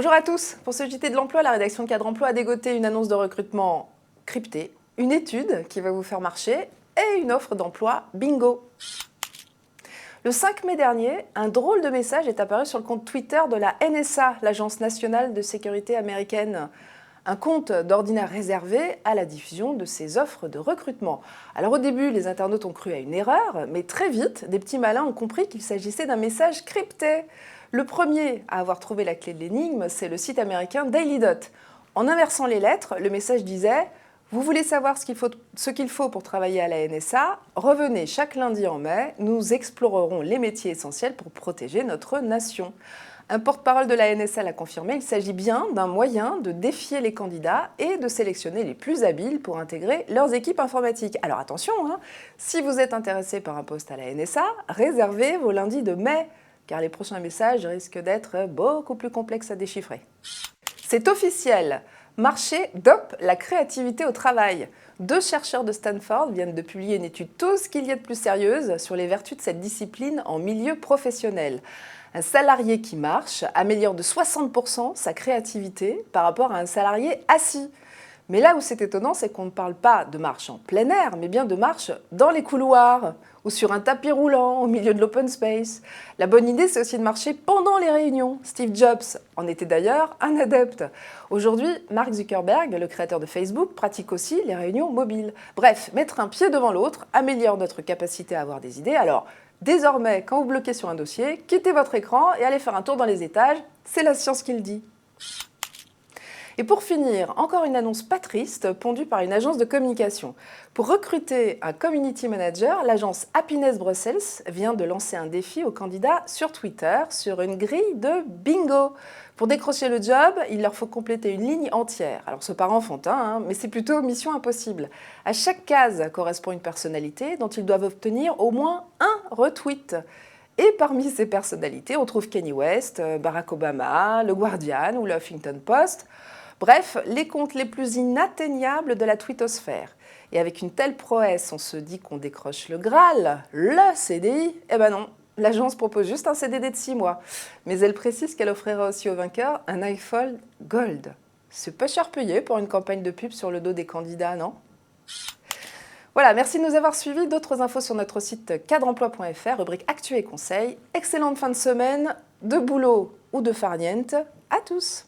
Bonjour à tous. Pour ce JT de l'emploi, la rédaction de Cadre Emploi a dégoté une annonce de recrutement cryptée, une étude qui va vous faire marcher et une offre d'emploi bingo. Le 5 mai dernier, un drôle de message est apparu sur le compte Twitter de la NSA, l'Agence nationale de sécurité américaine. Un compte d'ordinaire réservé à la diffusion de ces offres de recrutement. Alors au début, les internautes ont cru à une erreur, mais très vite, des petits malins ont compris qu'il s'agissait d'un message crypté. Le premier à avoir trouvé la clé de l'énigme, c'est le site américain Daily Dot. En inversant les lettres, le message disait « Vous voulez savoir ce qu'il faut pour travailler à la NSA ? Revenez chaque lundi en mai, nous explorerons les métiers essentiels pour protéger notre nation. » Un porte-parole de la NSA l'a confirmé, il s'agit bien d'un moyen de défier les candidats et de sélectionner les plus habiles pour intégrer leurs équipes informatiques. Alors attention, si vous êtes intéressé par un poste à la NSA, réservez vos lundis de mai, car les prochains messages risquent d'être beaucoup plus complexes à déchiffrer. C'est officiel, marché dope la créativité au travail. 2 chercheurs de Stanford viennent de publier une étude tout ce qu'il y a de plus sérieuse sur les vertus de cette discipline en milieu professionnel. Un salarié qui marche améliore de 60% sa créativité par rapport à un salarié assis. Mais là où c'est étonnant, c'est qu'on ne parle pas de marche en plein air, mais bien de marche dans les couloirs ou sur un tapis roulant au milieu de l'open space. La bonne idée, c'est aussi de marcher pendant les réunions. Steve Jobs en était d'ailleurs un adepte. Aujourd'hui, Mark Zuckerberg, le créateur de Facebook, pratique aussi les réunions mobiles. Bref, mettre un pied devant l'autre améliore notre capacité à avoir des idées. Alors, désormais, quand vous bloquez sur un dossier, quittez votre écran et allez faire un tour dans les étages. C'est la science qui le dit. Et pour finir, encore une annonce pas triste pondue par une agence de communication. Pour recruter un community manager, l'agence Happiness Brussels vient de lancer un défi aux candidats sur Twitter sur une grille de bingo. Pour décrocher le job, il leur faut compléter une ligne entière. Alors c'est pas enfantin, mais c'est plutôt mission impossible. À chaque case correspond une personnalité dont ils doivent obtenir au moins un retweet. Et parmi ces personnalités, on trouve Kanye West, Barack Obama, Le Guardian ou le Huffington Post. Bref, les comptes les plus inatteignables de la twittosphère. Et avec une telle prouesse, on se dit qu'on décroche le Graal, le CDI. Eh ben non, l'agence propose juste un CDD de 6 mois. Mais elle précise qu'elle offrira aussi aux vainqueurs un iPhone Gold. C'est pas cher payé pour une campagne de pub sur le dos des candidats, non ? Voilà, merci de nous avoir suivis. D'autres infos sur notre site cadreemploi.fr, rubrique Actu et Conseils. Excellente fin de semaine, de boulot ou de farniente. À tous!